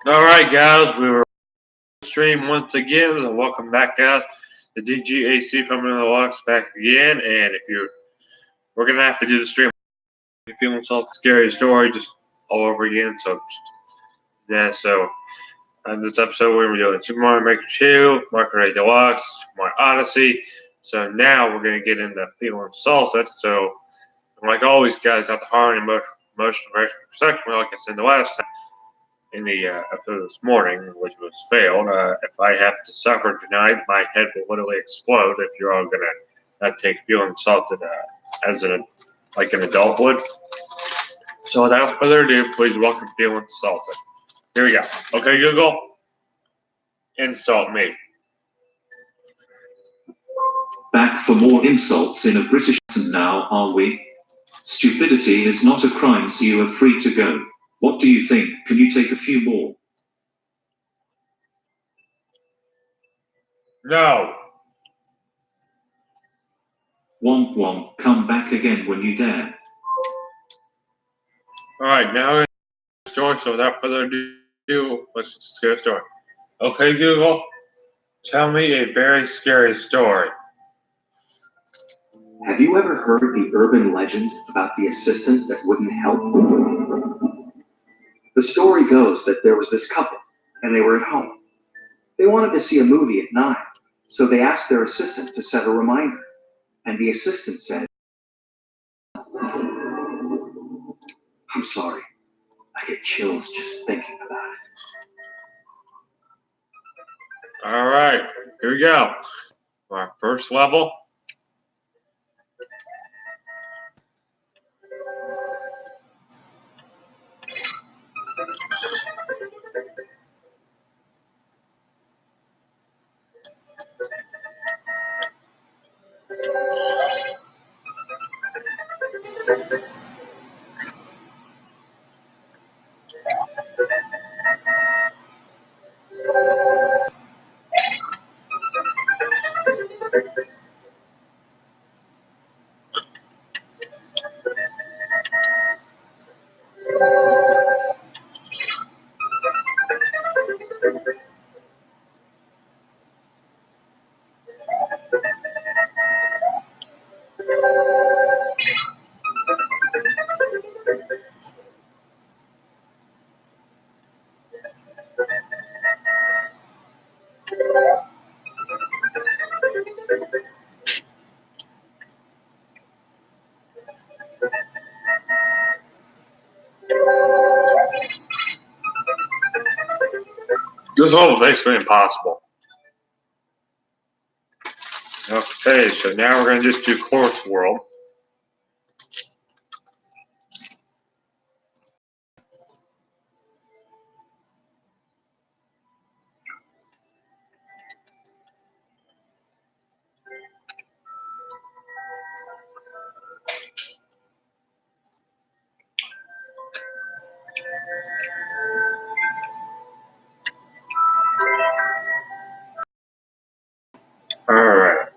Alright guys, we were stream once again, so welcome back guys. The DGAC coming in the walks back again, and we're gonna have to do the stream if you feeling so scary story just all over again, so on this episode we're doing Super Mario Maker 2, Mario 8 Deluxe, Mario Odyssey. So now we're gonna get into feeling salsa. So like always guys, have the heart and emotional perception, like I said the last time in the episode this morning, which was failed. If I have to suffer tonight, my head will literally explode if you're all gonna take feeling insulted as like an adult would. So without further ado, please welcome Feeling Insulted. Here we go. Okay, Google, insult me. Back for more insults in a British accent now, are we? Stupidity is not a crime, so you are free to go. What do you think? Can you take a few more? No. Womp womp, come back again when you dare. Alright, now in the story, so without further ado, let's just get a story. Okay, Google, tell me a very scary story. Have you ever heard the urban legend about the assistant that wouldn't help? The story goes that there was this couple, and they were at home. They wanted to see a movie at 9, so they asked their assistant to set a reminder. And the assistant said, "I'm sorry, I get chills just thinking about it." Alright, here we go. Our first level. This level is basically impossible. Okay, so now we're going to just do Course World. Alright.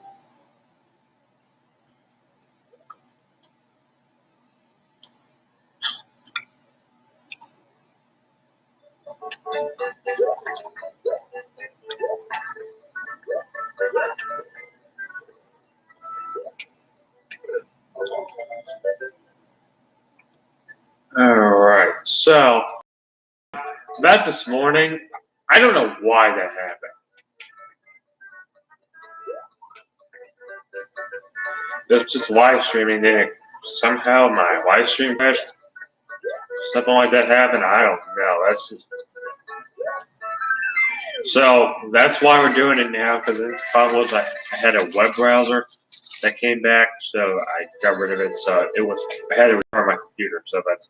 Alright, so that this morning, I don't know why that happened. It was just live streaming, then somehow my live stream crashed. Something like that happened, I don't know. So that's why we're doing it now, because the problem was I had a web browser that came back, so I got rid of it. So I had to restart my computer, so that's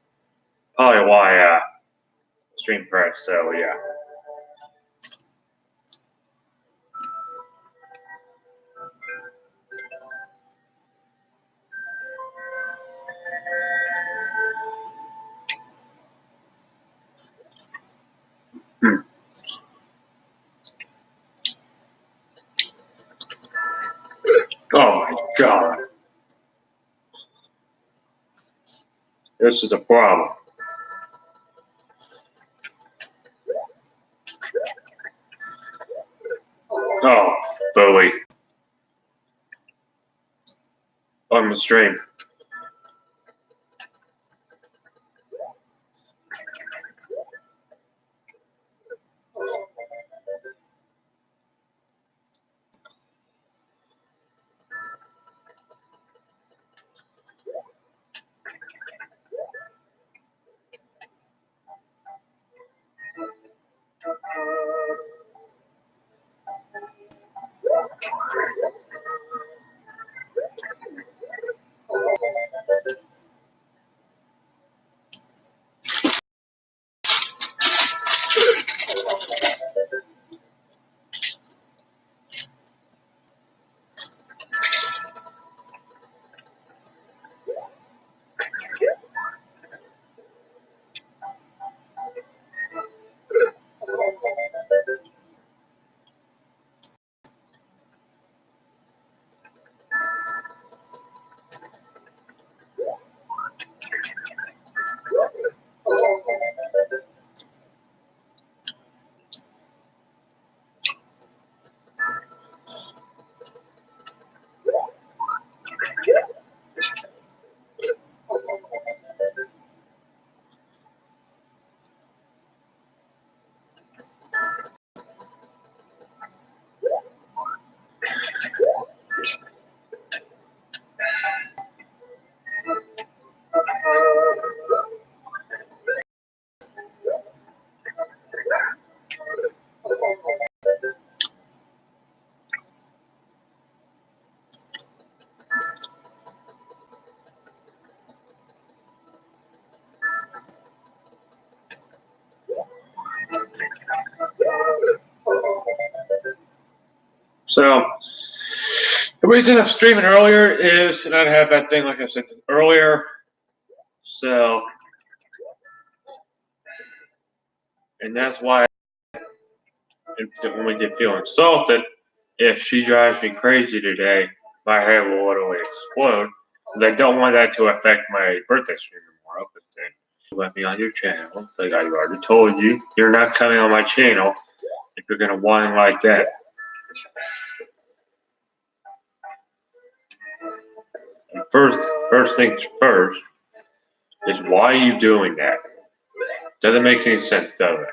probably why stream crashed. So yeah. Oh my God. This is a problem. Oh, Bowie. On the stream. So, the reason I'm streaming earlier is to not have that thing like I said earlier. So, and that's why when we get feeling insulted, if she drives me crazy today, my hair will literally explode. And I don't want that to affect my birthday stream tomorrow. But then let me on your channel. Like I already told you, you're not coming on my channel if you're gonna whine like that. And first things first is why are you doing that? Doesn't make any sense, does it?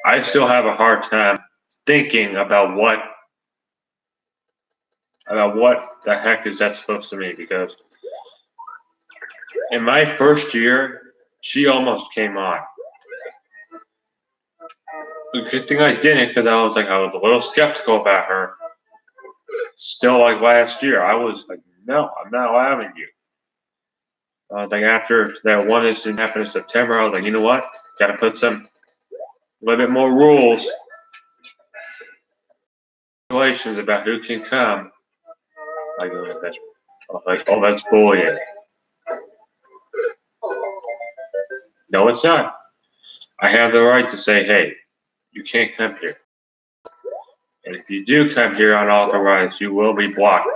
I still have a hard time thinking about what the heck is that supposed to mean, because in my first year, she almost came on. The good thing I didn't, because I was a little skeptical about her. Still, like last year, I was like, no, I'm not allowing you. After that one incident happened in September, I was like, you know what? Got to put a little bit more rules, regulations about who can come. That's bullying. No, it's not. I have the right to say, hey, you can't come here. And if you do come here unauthorized, you will be blocked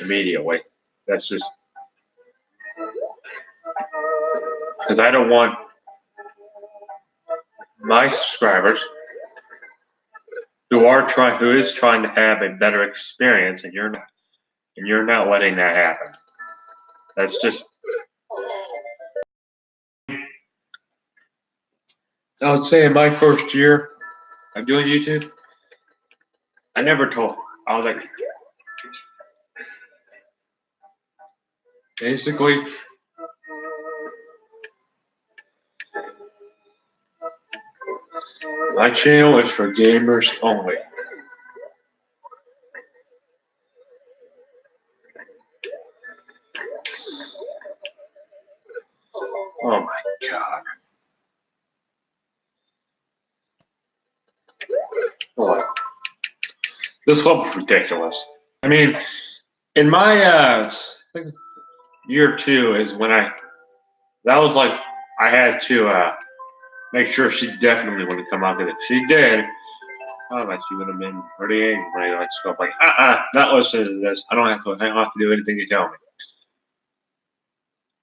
immediately. That's just because I don't want my subscribers who is trying to have a better experience, and you're not letting that happen. That's just. I would say in my first year of doing YouTube, I never told. I was like, basically, my channel is for gamers only. Oh my God. Boy, this level's ridiculous. I mean, in my I think it's year 2 is when I had to make sure she definitely wouldn't come out, because if she did, she would have been pretty angry. Not listening to this. I don't have to do anything you tell me.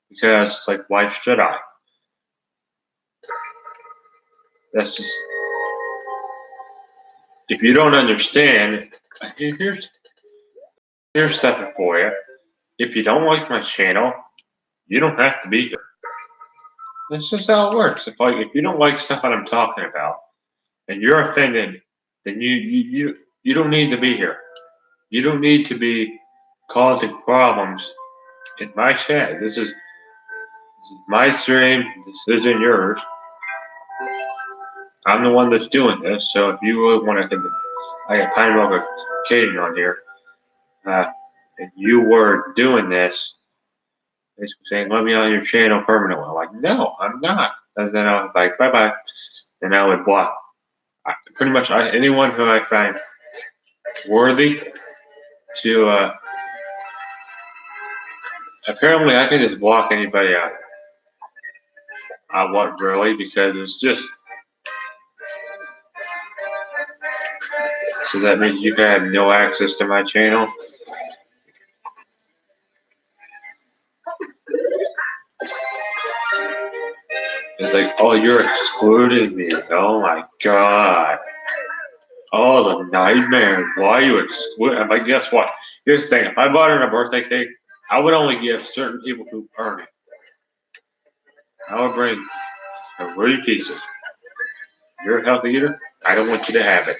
Because it's like, why should I? That's just, if you don't understand, here's something for you. If you don't like my channel, you don't have to be here. That's just how it works. If you don't like stuff that I'm talking about, and you're offended, then you don't need to be here. You don't need to be causing problems in my chat. This is my stream. This isn't yours. I'm the one that's doing this. So if you really want to, I got Pineapple Kaden on here. If you were doing this, basically saying, "Let me on your channel permanently." I'm like, no, I'm not. And then I was like, bye bye. And I would block. Pretty much anyone who I find worthy to. Apparently, I can just block anybody out. I want really, because it's just. So that means you can have no access to my channel. It's like, oh, you're excluding me. Oh my god. Oh, the nightmare. Why are you excluding? I'm like, guess what? Here's the thing. If I bought her a birthday cake, I would only give certain people who earn it. I would bring a 30 pieces. You're a healthy eater? I don't want you to have it.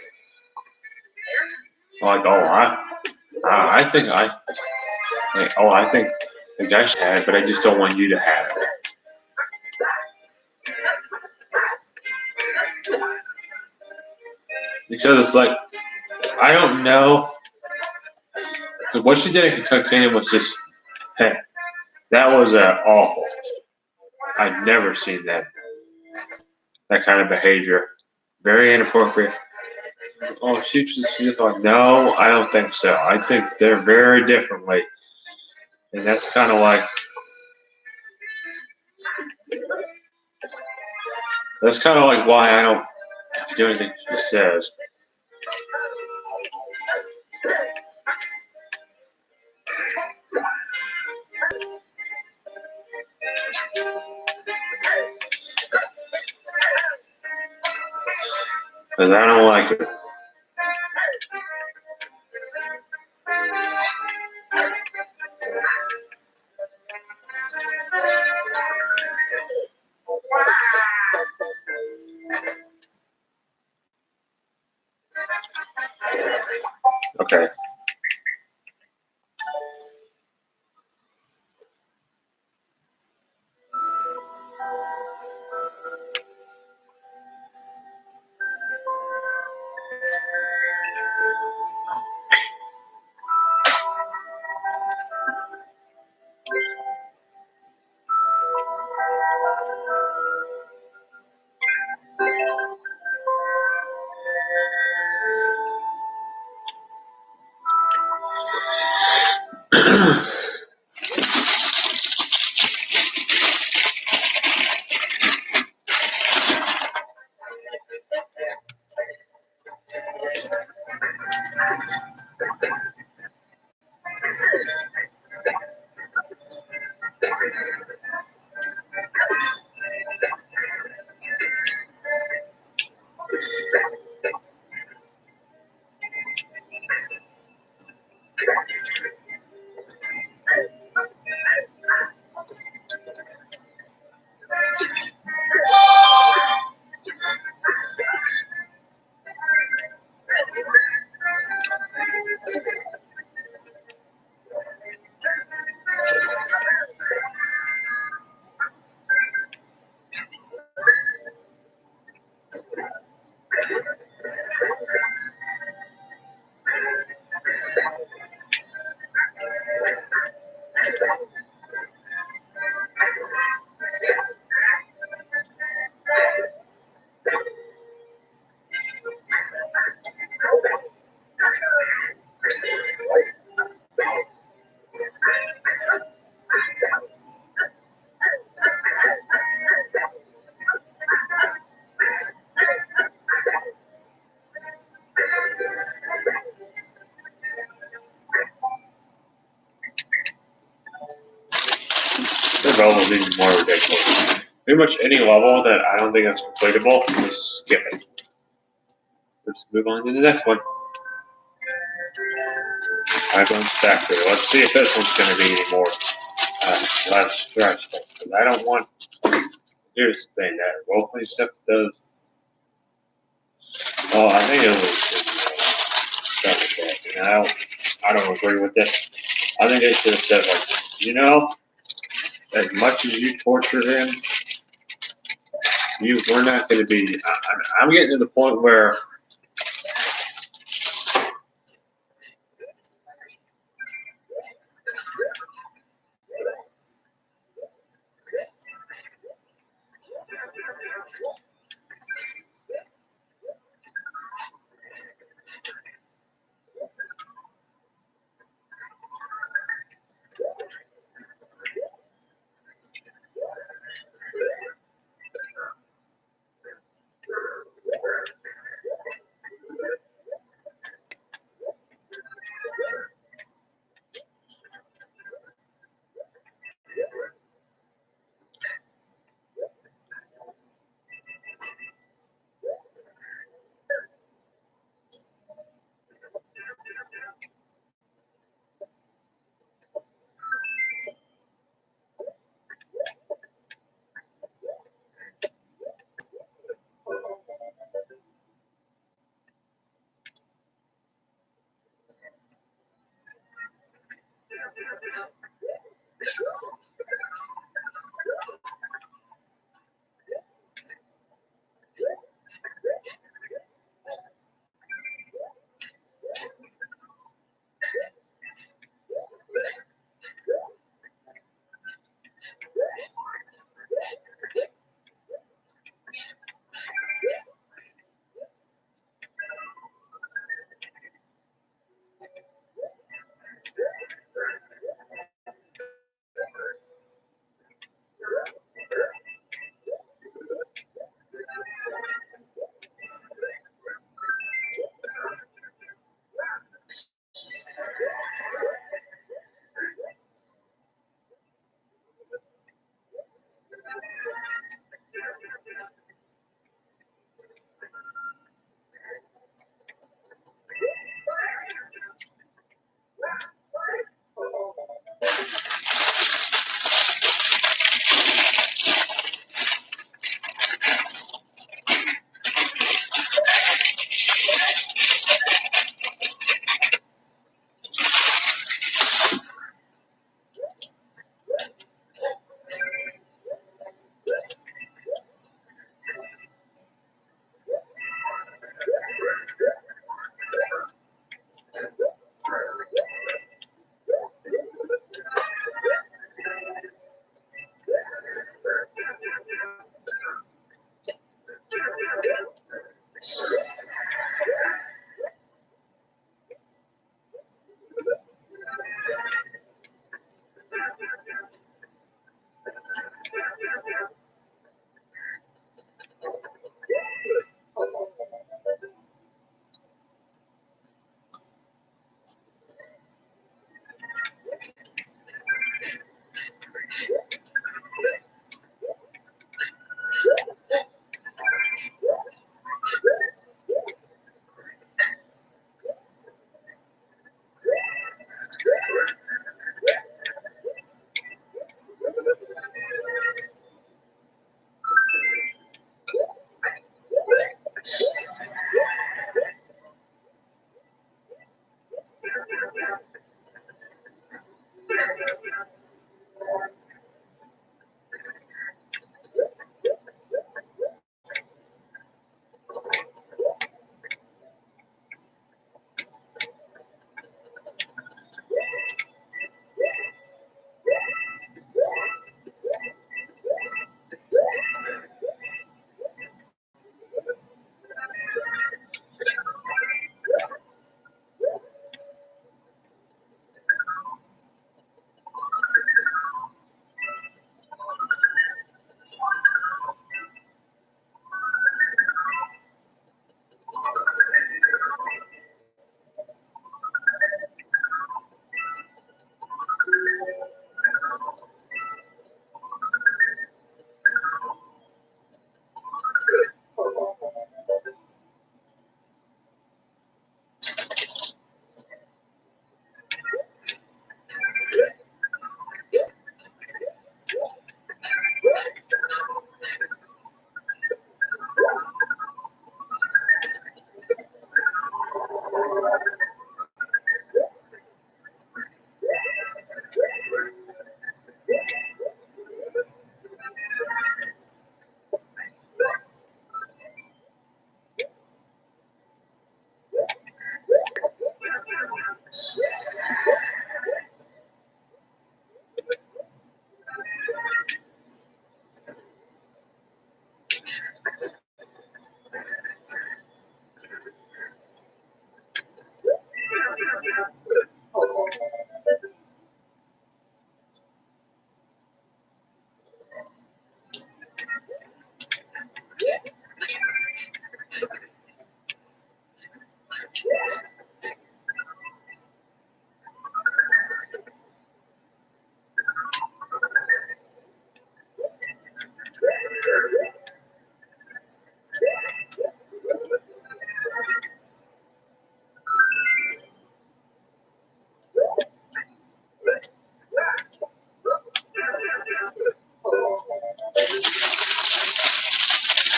Like, oh, I think the guy should have it, but I just don't want you to have it. Because it's like, I don't know. Because what she did in Kentucky was just, hey, that was awful. I've never seen that kind of behavior. Very inappropriate. Oh, she's like, no, I don't think so. I think they're very differently. And that's kind of like, why I don't do anything she says. Because I don't like it. Okay. This level is even more ridiculous. Pretty much any level that I don't think is completable is skip it. Let's move on to the next one. I'm going back there. Let's see if this one's going to be any more less stressful. Because I don't want. Here's the thing that role-playing stuff does. Oh, I think it was stuff like that. And I don't agree with this. I think they should have said, like, you know, as much as you torture him, we're not going to be. I'm getting to the point where.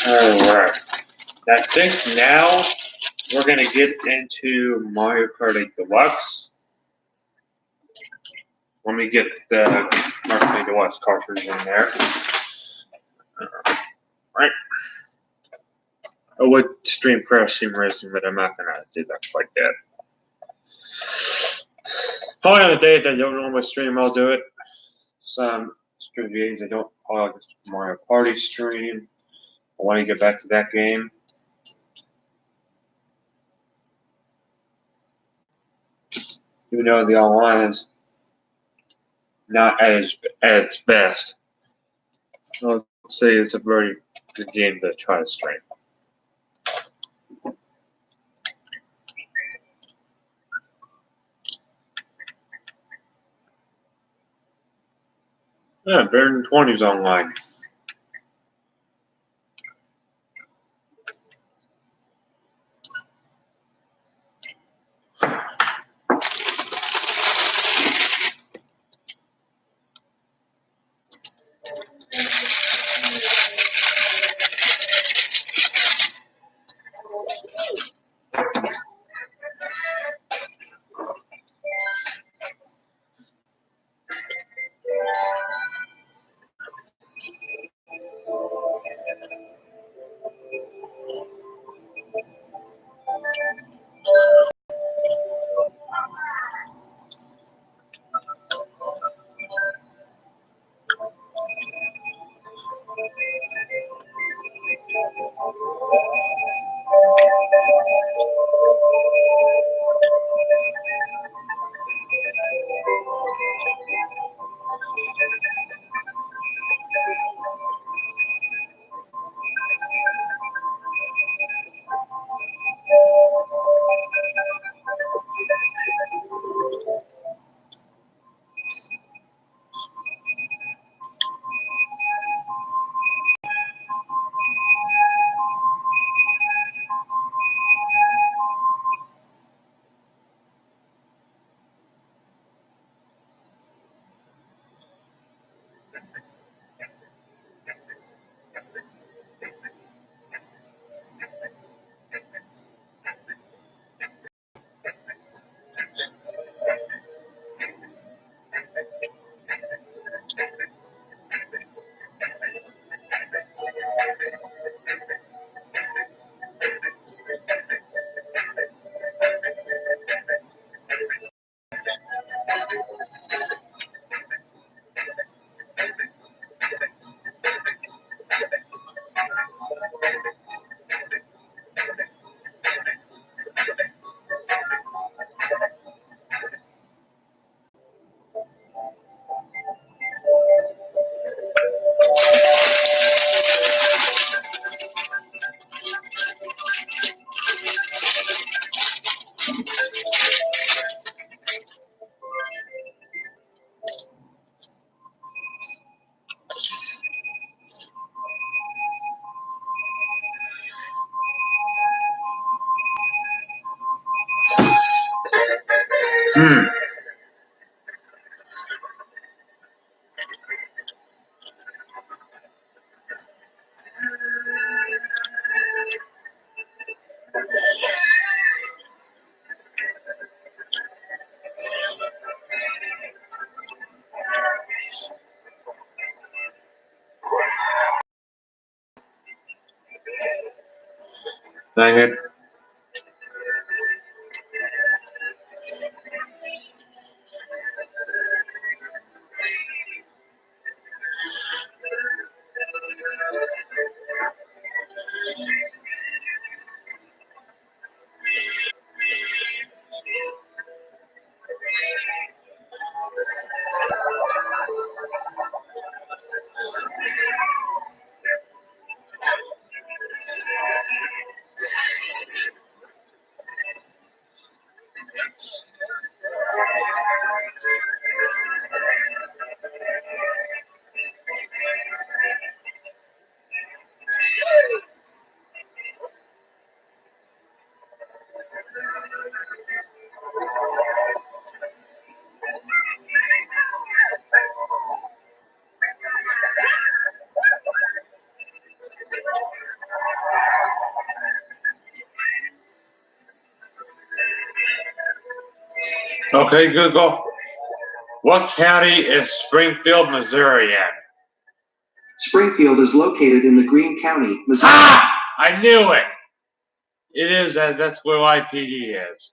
Alright. I think now we're going to get into Mario Kart 8 Deluxe. Let me get the Mario Kart 8 Deluxe cartridge in there. Right. I would stream Crash Team Racing, but I'm not going to do that like that. Probably on the days I don't normally stream, I'll do it. Some stream games I don't. I'll just Mario Party stream. I want to get back to that game. Even though the online is not at its best, I'll say it's a very good game to try to stream. Yeah, better than 20's online. Dang it. Okay, Google. What county is Springfield, Missouri in? Springfield is located in the Greene County, Missouri. Ha! I knew it! It is, that's where YPD is.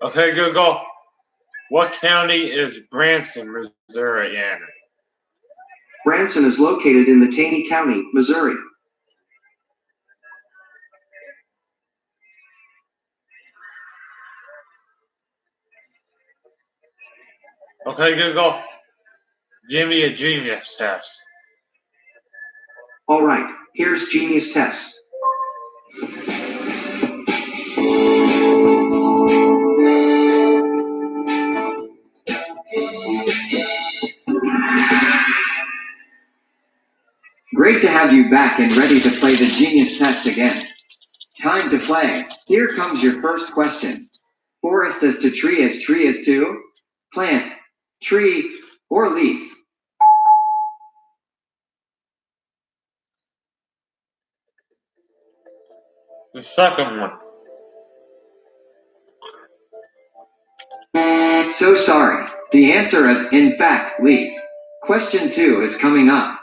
Okay, Google. What county is Branson, Missouri in? Branson is located in the Taney County, Missouri. Okay, Google. Give me a genius test. All right, here's Genius Test. Great to have you back and ready to play the Genius Test again. Time to play. Here comes your first question. Forest as to tree as to plant, tree, or leaf. The second one. So sorry. The answer is, in fact, leaf. Question 2 is coming up.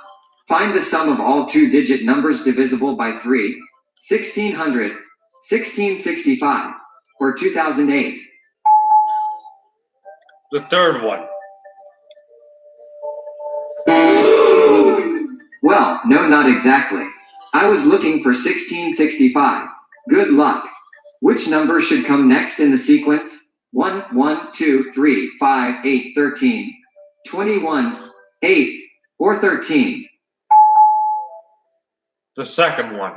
Find the sum of all two-digit numbers divisible by 3, 1600, 1665, or 2008. The third one. Well, no, not exactly. I was looking for 1665. Good luck. Which number should come next in the sequence? 1, 1, 2, 3, 5, 8, 13, 21, 8, or 13? The second one.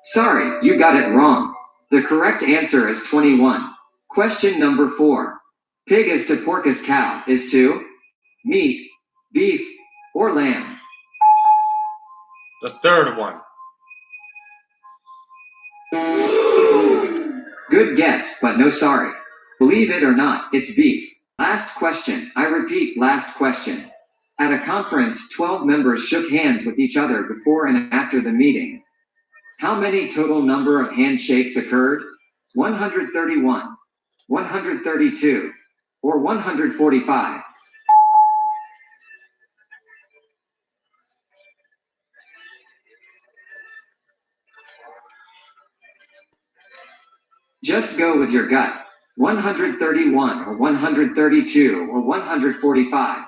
Sorry, you got it wrong. The correct answer is 21. Question number 4. Pig as to pork as cow is to meat, beef, or lamb. The third one. Good guess, but no sorry. Believe it or not, it's beef. Last question. I repeat, last question. At a conference, 12 members shook hands with each other before and after the meeting. How many total number of handshakes occurred? 131, 132, or 145? Just go with your gut. 131 or 132 or 145.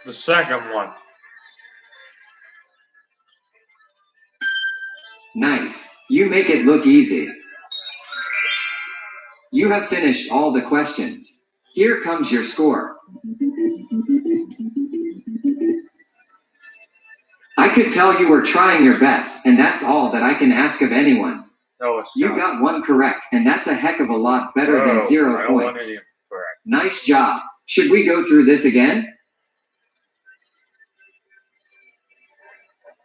The second one. Nice. You make it look easy. You have finished all the questions. Here comes your score. I could tell you were trying your best, and that's all that I can ask of anyone. No, it's You not. got one correct, and that's a heck of a lot better than I 0 don't want points. any correct. Nice job. Should we go through this again?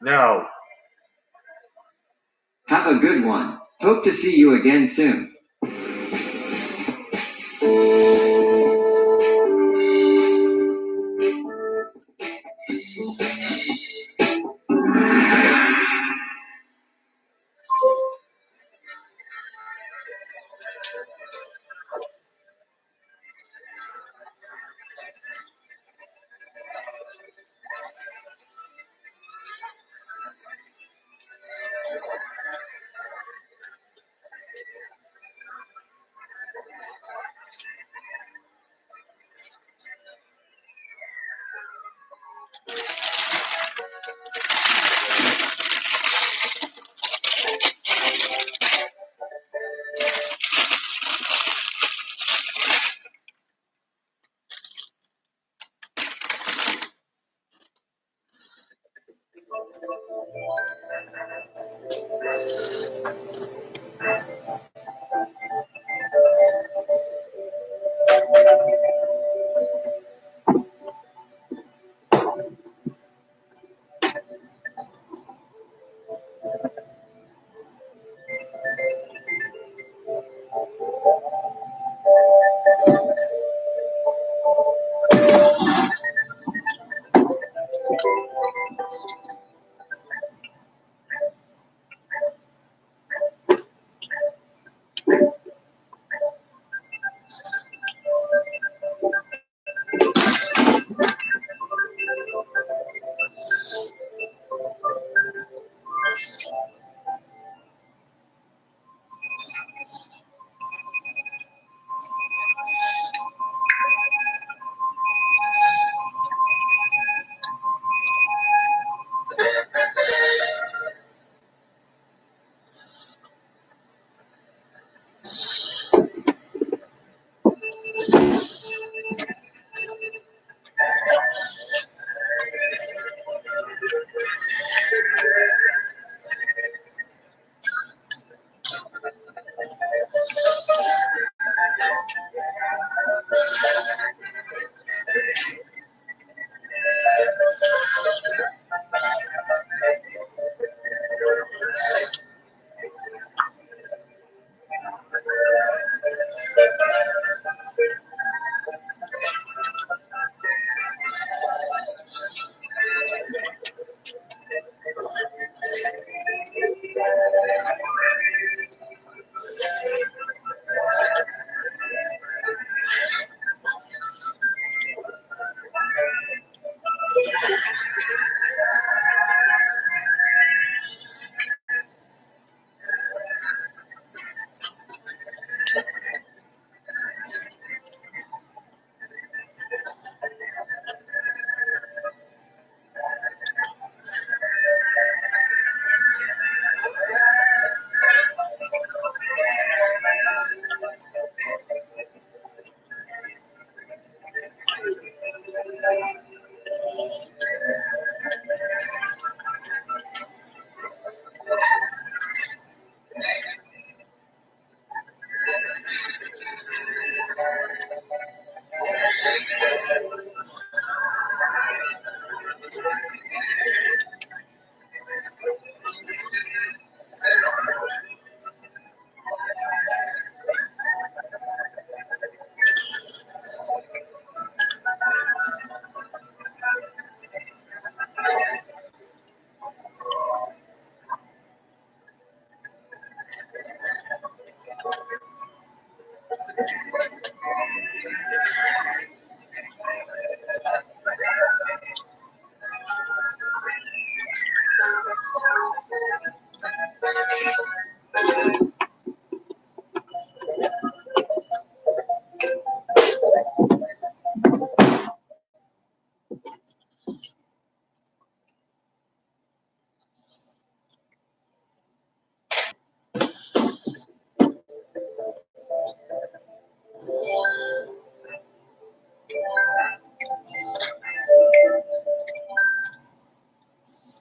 No. Have a good one. Hope to see you again soon.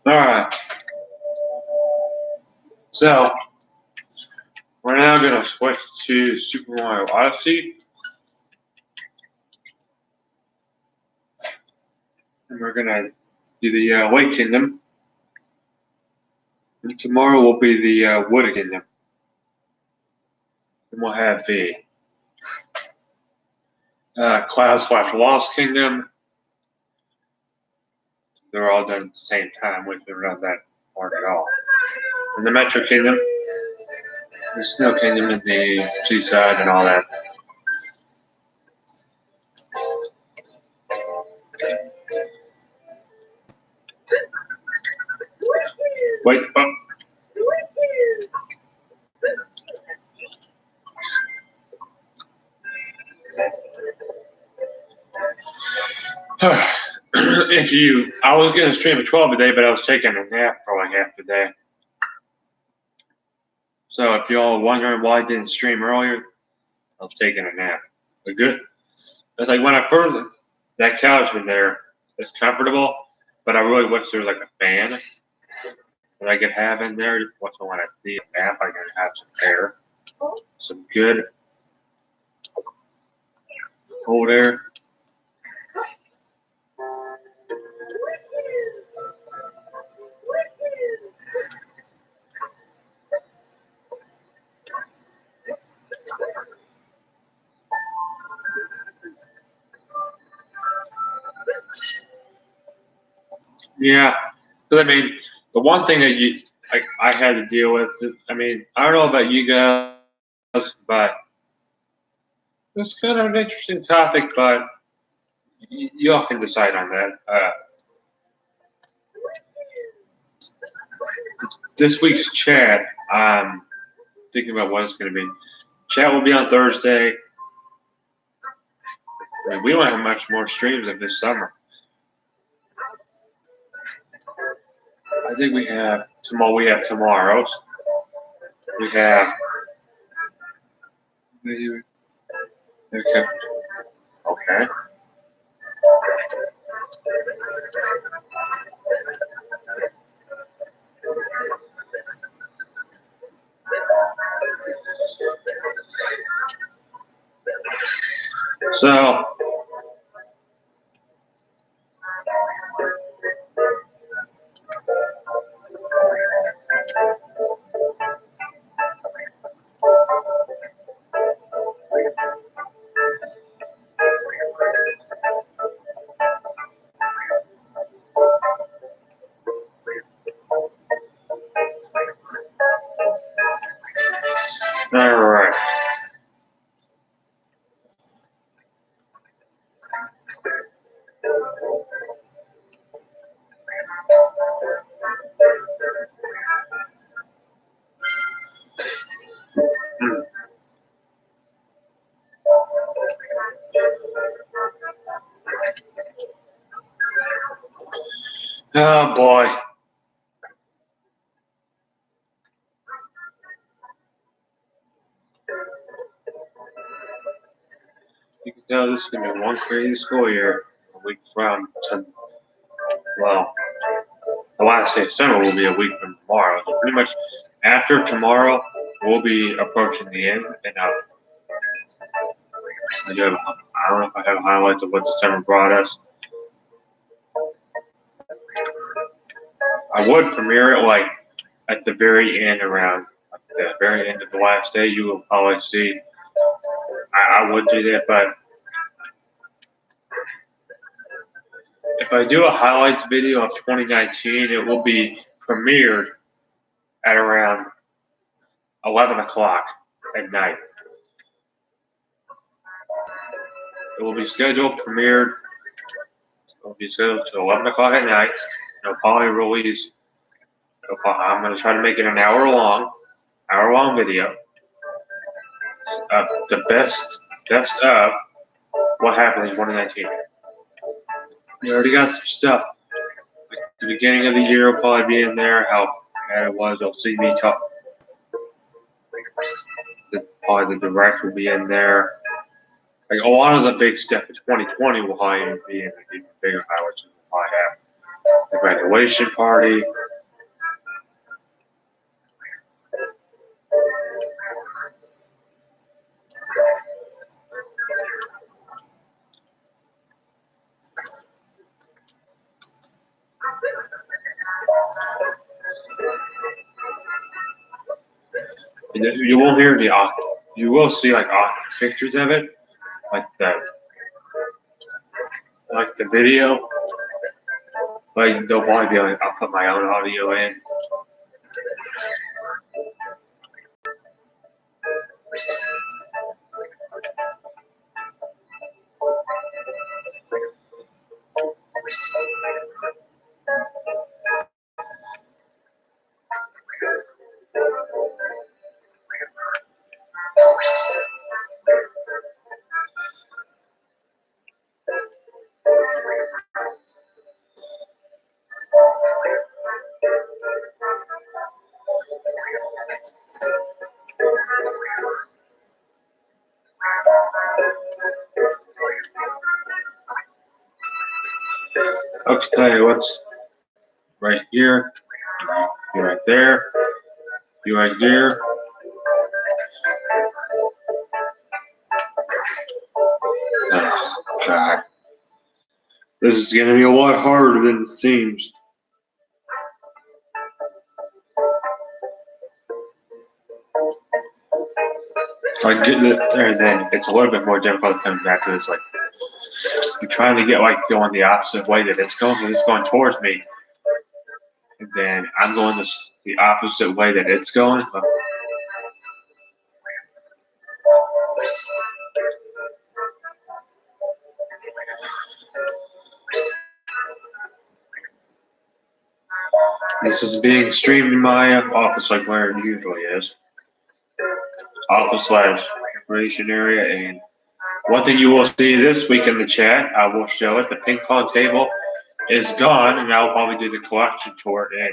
Alright. So, we're now going to switch to Super Mario Odyssey. And we're going to do the White Kingdom. And tomorrow will be the Wood Kingdom. And we'll have the Cloud/Lost Kingdom. They're all done at the same time. We've never done that hard at all. And the Metro Kingdom, the Snow Kingdom, and the Seaside, and all that. Wait, oh. I was going to stream at 12 today, but I was taking a nap for like half the day. So if y'all are wondering why I didn't stream earlier, I was taking a nap. But good. It's like when I first, that couch in there, it's comfortable, but I really wish there was like a fan that I could have in there. Once I want to need a nap, I can have some air, some good cold air. Yeah, but I mean, the one thing that I had to deal with, I mean, I don't know about you guys, but it's kind of an interesting topic, but y'all can decide on that. This week's chat, I'm thinking about what it's going to be. Chat will be on Thursday. I mean, we don't have much more streams of this summer. I think we have tomorrow. We have tomorrow's. We have. Okay. So. All right. Oh boy. You can tell this is going to be one crazy school year. A week from, well, I want to say summer will be a week from tomorrow. So pretty much after tomorrow, we'll be approaching the end. And I don't know if I have highlights of what December brought us. I would premiere it like at the very end, around the very end of the last day. You will probably see. I would do that, but if I do a highlights video of 2019, it will be premiered at around 11 o'clock at night. It will be scheduled, premiered. It will be scheduled to 11 o'clock at night. It'll probably release. I'm going to try to make it an hour-long video of the best of what happened in 2019. We already got some stuff. Like the beginning of the year will probably be in there. How bad it was. You'll see me talk. Probably the direct will be in there. Like a lot of the big stuff in 2020 will probably be in the even bigger highlights. We'll probably have the graduation party. And you won't hear you will see like pictures of it, like the video. Like they'll probably be like, I'll put my own audio in. Okay, what's right here? You right there. You right here. Oh, God. This is going to be a lot harder than it seems. Like getting it there, and then it's a little bit more difficult coming back to this. Like you're trying to get like going the opposite way that it's going, because it's going towards me, and then I'm going the opposite way that it's going. This is being streamed in my office, like where it usually is. Office/recreation area. And one thing you will see this week in the chat, I will show it. The ping pong table is gone, and I'll probably do the collection tour in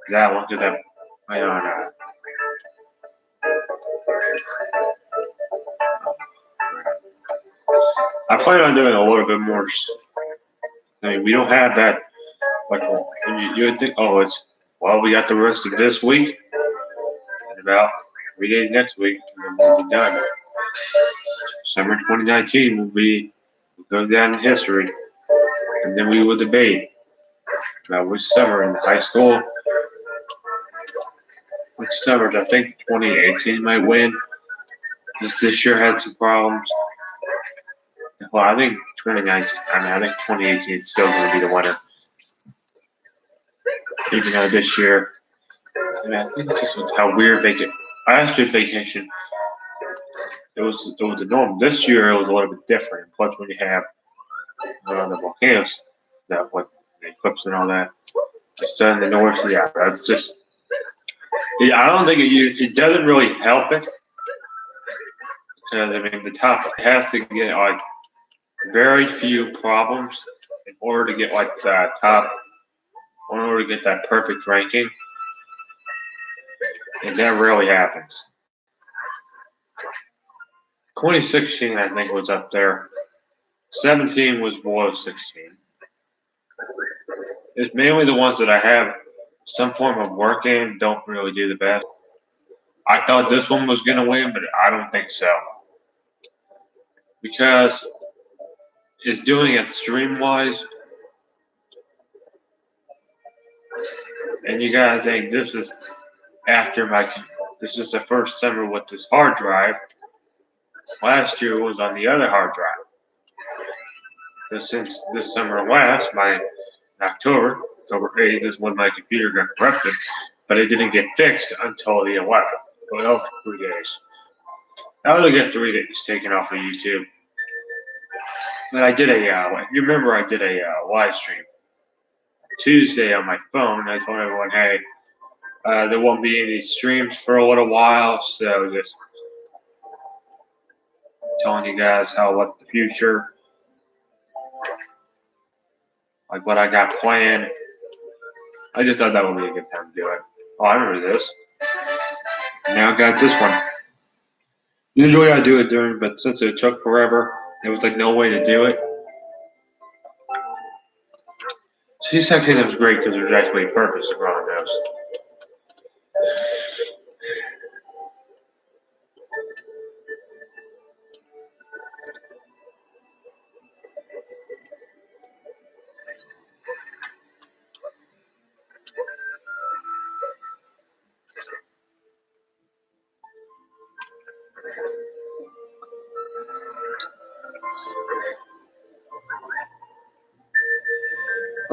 that one because I don't know. I plan on doing a little bit more. I mean, we don't have that. Like, you would think, we got the rest of this week and about 3 days next week, and then we'll be done. Summer 2019 will go down in history, and then we will debate about which summer in high school, which summers I think 2018 might win. This year had some problems. Well, I think 2019. I think 2018 is still going to be the winner. Even though this year, I think this was how weird last year's vacation, it was a norm. This year it was a little bit different. Plus, when you have the volcanoes, with the eclipse and all that, the sun in the north, that's just. Yeah, I don't think it doesn't really help it, because I mean the top has to get like very few problems in order to get like the top. In order to get that perfect ranking, and that rarely happens. 2016, I think, was up there. 17 was below 16. It's mainly the ones that I have some form of work in don't really do the best. I thought this one was going to win, but I don't think so. Because it's doing it stream-wise. And you gotta think, this is the first summer with this hard drive. Last year was on the other hard drive. But since this summer last, October 8th is when my computer got corrupted, but it didn't get fixed until the 11th. Well, that was like 3 days. I only got 3 days taken off of YouTube. But I did you remember I did a live stream Tuesday on my phone. I told everyone, hey, there won't be any streams for a little while, so just telling you guys what the future, like what I got planned. I just thought that would be a good time to do it. Oh, I remember this. Now I got this one. Usually I do it during, but since it took forever, there was like no way to do it. So this actually was great because there's actually a purpose to growing those.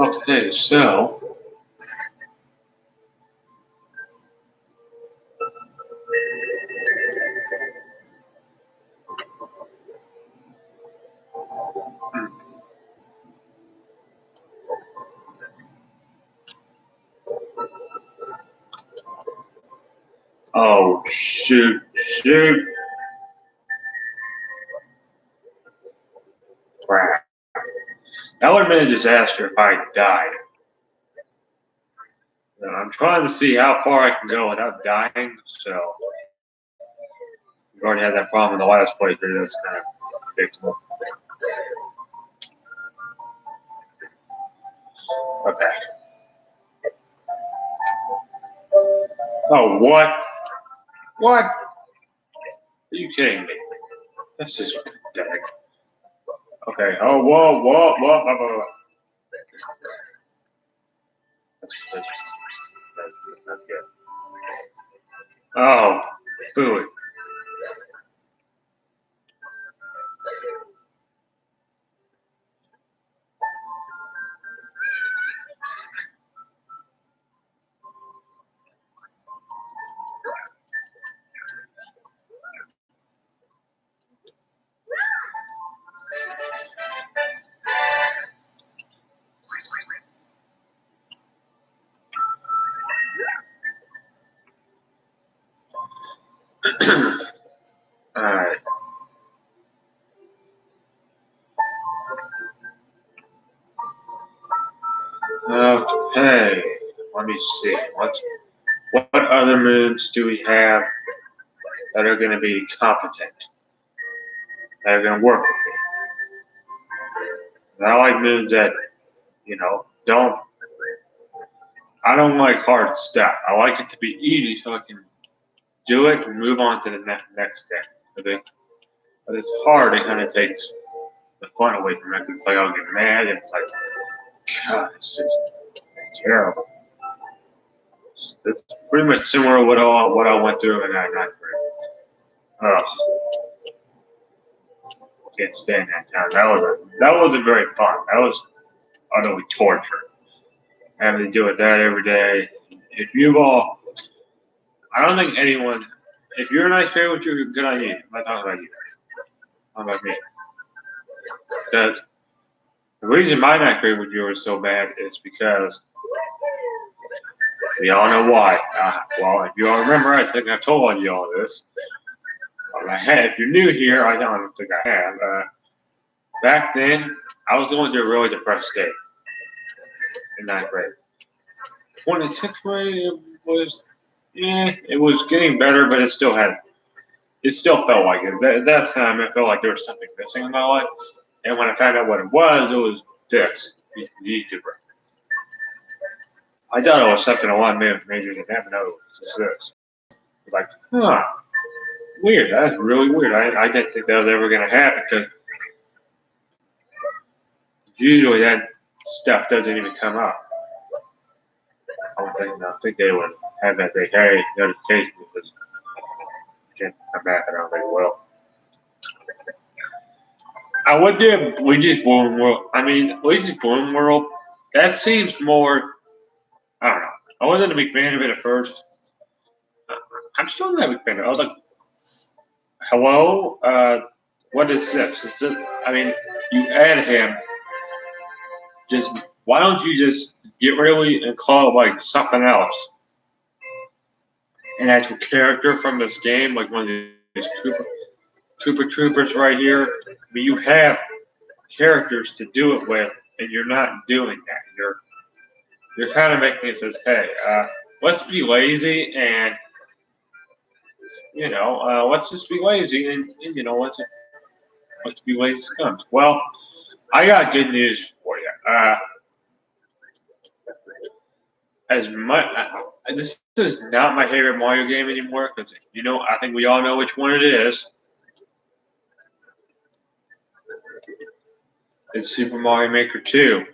Okay, so oh shoot. Crap. That would have been a disaster if I died. Now, I'm trying to see how far I can go without dying, so we've already had that problem in the last playthrough. That's kind of fixable. Okay. Oh, what? What? Are you kidding me? This is pathetic. Okay. Oh, whoa. That's not good. Oh, food. All right. Okay. Let me see. What other moons do we have that are going to be competent? That are going to work with me? And I like moons that, don't. I don't like hard stuff. I like it to be easy so I can do it and move on to the next step. Okay? But it's hard. It kind of takes the fun away from it. It's like I'll get mad. It's like, God, it's just terrible. It's pretty much similar to what I went through in that ninth grade. Ugh, can't stand that time. That wasn't very fun. That was utterly torture. Having to deal with that every day. I don't think anyone. If you're in ninth grade with you, good on you. I'm not talking about you. I'm talking about me. Because the reason my ninth grade with you was so bad is because we all know why. Well, if you all remember, I think I told you all this. If you're new here, I don't think I have. Back then, I was going through a really depressed state in ninth grade. 10th grade it was getting better, but it still felt like it. At that time, it felt like there was something missing in my life. And when I found out what it was this, YouTuber. I thought it was something a lot of majors didn't have. No, it's this. It's like, weird. That's really weird. I didn't think that was ever going to happen because usually that stuff doesn't even come up. I think they would have that say, hey, notification because you can't come back. I don't think it will. I would do Ouija's Bloom World. Ouija's Bloom World, that seems more, I don't know. I wasn't a big fan of it at first. I'm still not a big fan of it. I was like, hello? what is this? Is this? I mean, you add him. Just why don't you just get really and call it like something else? An actual character from this game, like one of these Cooper Troopers right here. I mean, you have characters to do it with, and you're not doing that. You're kind of making it says, hey, let's be lazy and let's just be lazy and let's be lazy scums. Well, I got good news for you. As much this is not my favorite Mario game anymore because I think we all know which one it is. It's Super Mario Maker 2.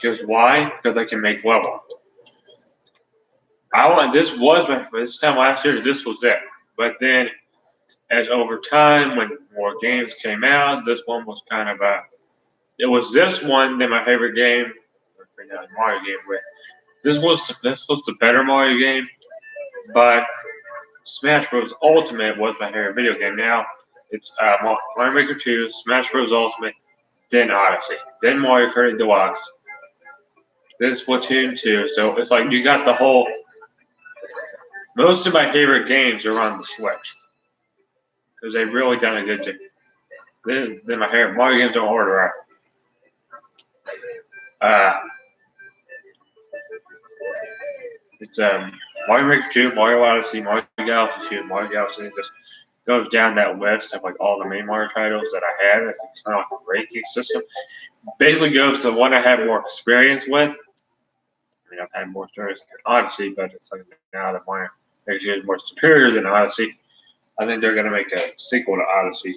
Because why? Because I can make levels. This time last year, this was it. But then, as over time, when more games came out, this one was kind of it was this one, then my favorite game, Mario game, but this was the better Mario game, but Smash Bros. Ultimate was my favorite video game. Now, it's Mario Maker 2, Smash Bros. Ultimate, then Odyssey, then Mario Kart Deluxe, then Splatoon 2, so it's like you got the whole. Most of my favorite games are on the Switch because they've really done a good job. Then my favorite Mario games don't order out. It's Mario Maker 2, Mario Odyssey, Mario Galaxy 2, Mario Galaxy just goes down that list of like all the main Mario titles that I had. It's kind of like a ranking system. Basically goes to the one I have more experience with. I mean, I've had more experience than Odyssey, but it's like now that Mario Maker 2 is more superior than Odyssey. I think they're going to make a sequel to Odyssey.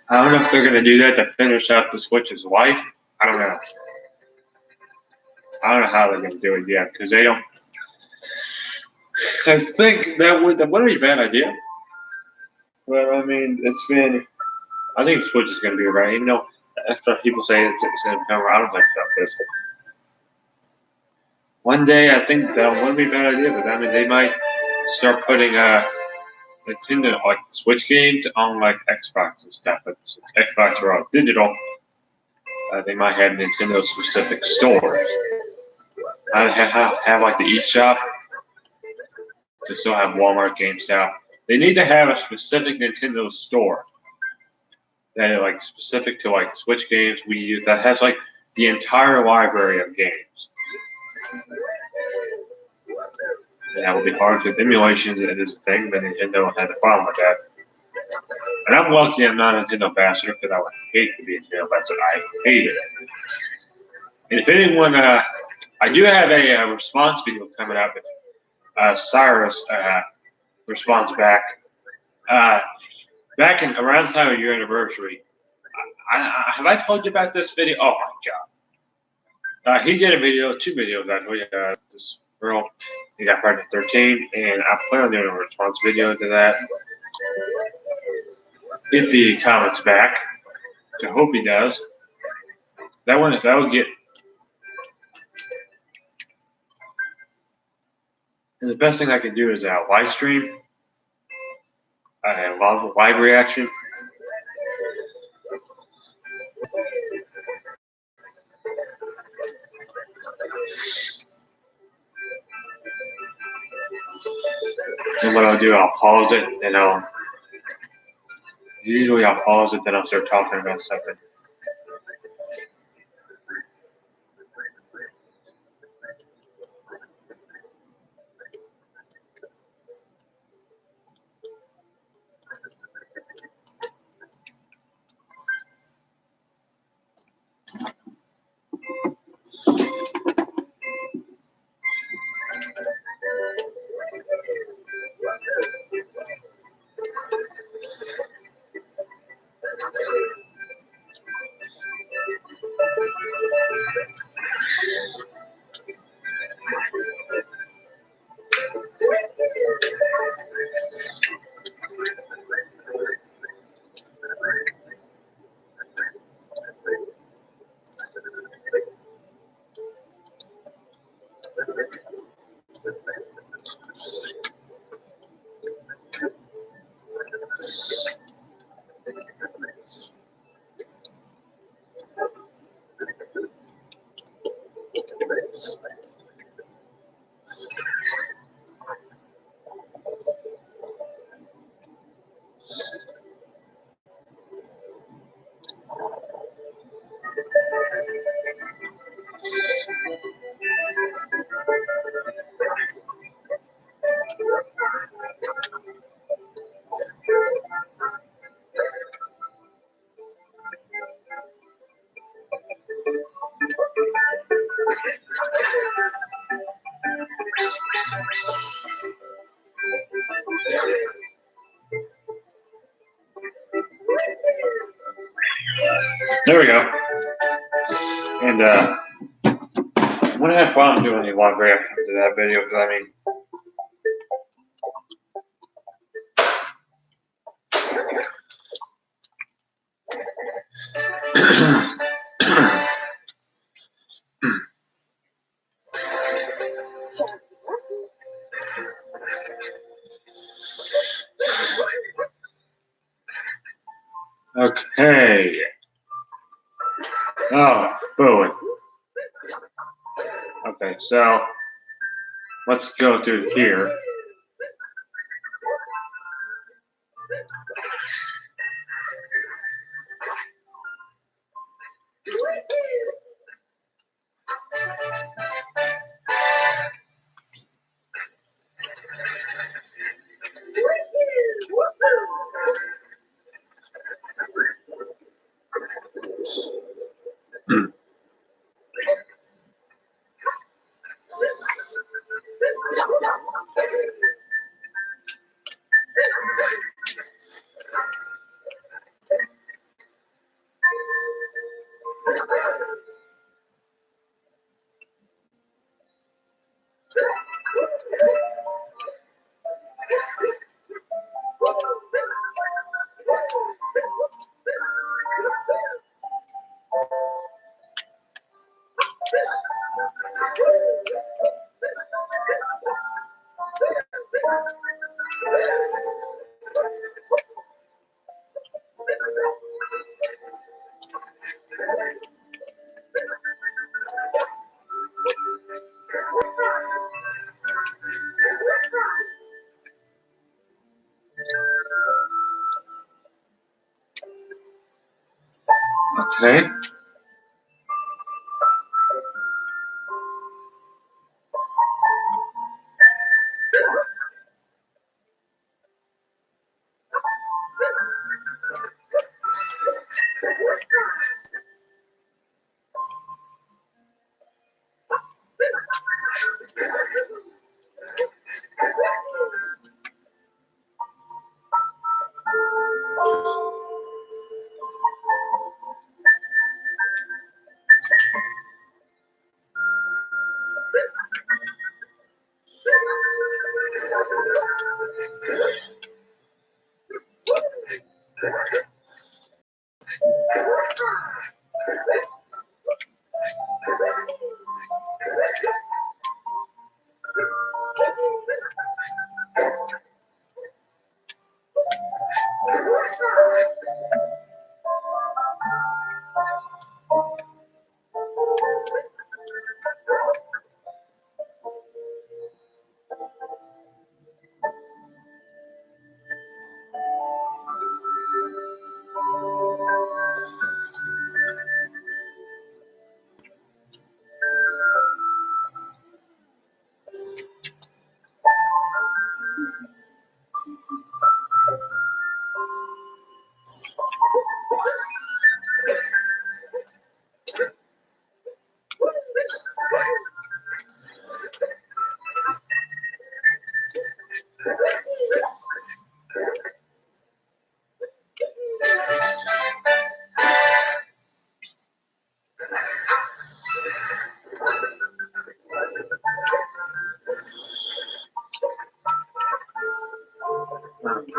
I don't know if they're going to do that to finish out the Switch's life. I don't know. I don't know how they're going to do it yet because they don't. I think that wouldn't be a bad idea. But I mean, I think Switch is going to be around. Even though that's what people say it's going to become around. I don't think so. One day, I think that wouldn't be a bad idea. But I mean, they might start putting Nintendo like Switch games on like Xbox and stuff. But Xbox are all digital. They might have Nintendo specific stores. I have like the eShop. They still have Walmart, GameStop. They need to have a specific Nintendo store that is like specific to like Switch games, Wii U, that has like the entire library of games. And that will be hard with emulations. It is a thing, but Nintendo had a problem with that. And I'm lucky I'm not a Nintendo ambassador because I would hate to be a Nintendo ambassador. I hate it. And if anyone, I do have a response video coming up. Cyrus responds back. Back in around the time of your anniversary, have I told you about this video? Oh my god! He did a video, 2 videos actually. This girl, he got pregnant at 13, and I plan on doing a response video to that. If he comments back, which I hope he does. That would get. And the best thing I can do is live stream. Live reaction. And what I'll do, I'll pause it, and I'll pause it, then I'll start talking about something. There we go. And I'm gonna have fun doing the live reaction to that video because I mean, okay. Oh, boy. Okay, so let's go through here. Okay.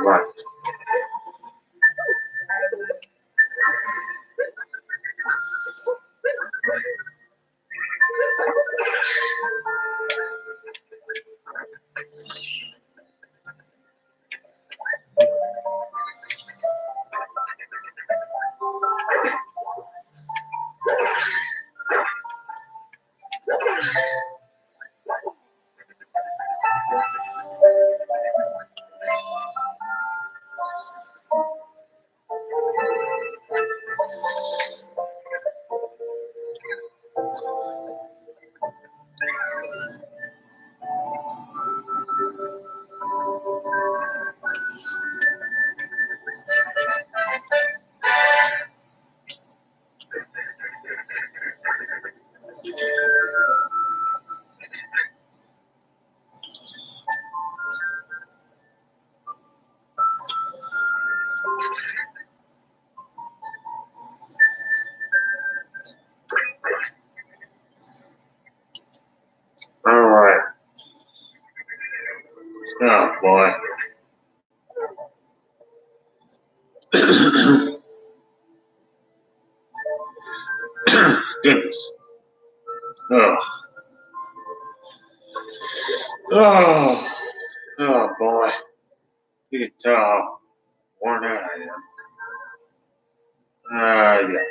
Right. boy. Goodness. Oh. Oh. Oh boy. You can tell how worn out I am. Yeah.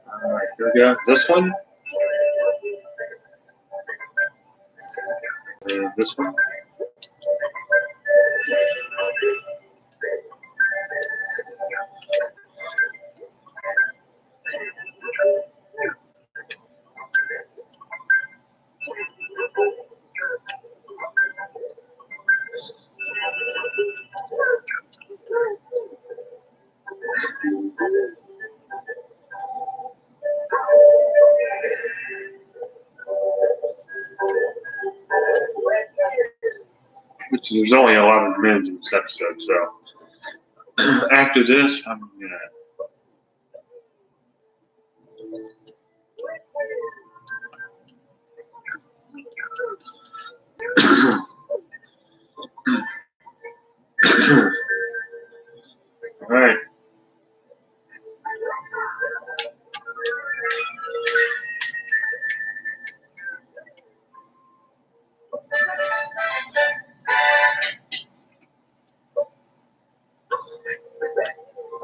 Alright, here we go. This one. And this one. Which there's only 11 minutes in this episode, so after this, I'm gonna. All right.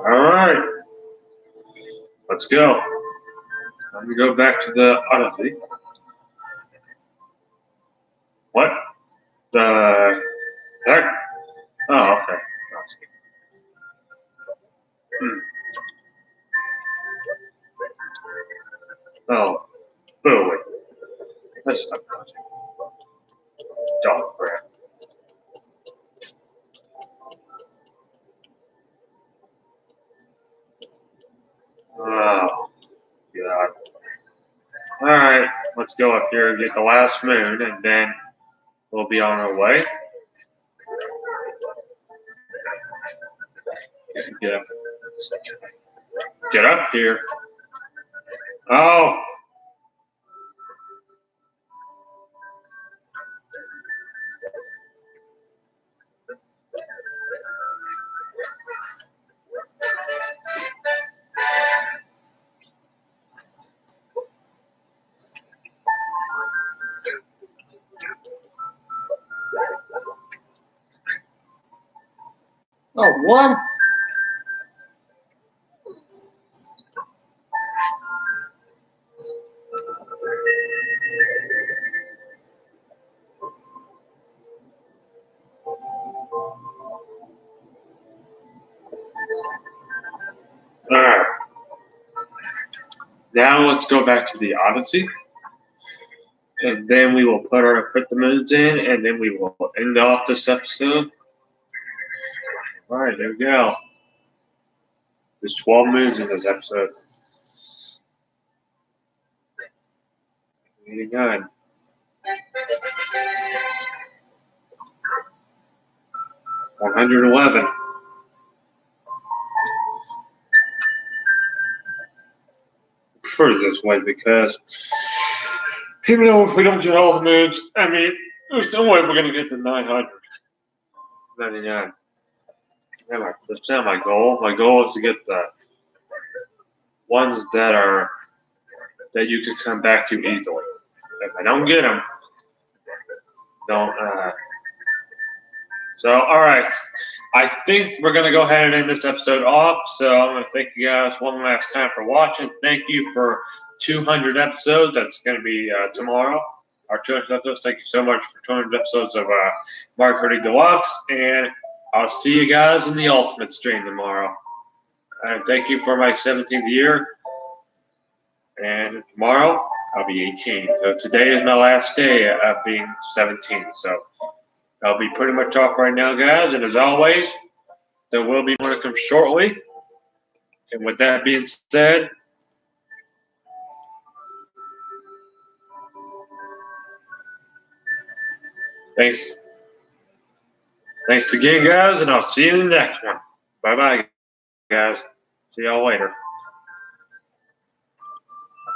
All right. Let's go. Let me go back to the Odyssey. What? The heck? Oh, okay. Oh, boy. Let's stop watching. Dog crap. Oh, God. All right. Let's go up here and get the last moon, and then we'll be on our way. Get up. Get up here. Oh. Oh, what? All right. Now let's go back to the Odyssey, and then we will put the moons in, and then we will end off this episode. All right, there we go. There's 12 moons in this episode. 89. 111. I prefer this way because even though if we don't get all the moons, I mean, there's no way we're going to get to 999. That's not my goal. My goal is to get the ones that you can come back to easily. If I don't get them, don't. So, all right. I think we're going to go ahead and end this episode off. So, I'm going to thank you guys one last time for watching. Thank you for 200 episodes. That's going to be tomorrow. Our 200 episodes. Thank you so much for 200 episodes of Mario Kart Deluxe. And I'll see you guys in the Ultimate stream tomorrow. And thank you for my 17th year. And tomorrow, I'll be 18. So today is my last day of being 17. So I'll be pretty much off right now, guys. And as always, there will be more to come shortly. And with that being said, thanks. Thanks again, guys, and I'll see you in the next one. Bye-bye, guys. See y'all later.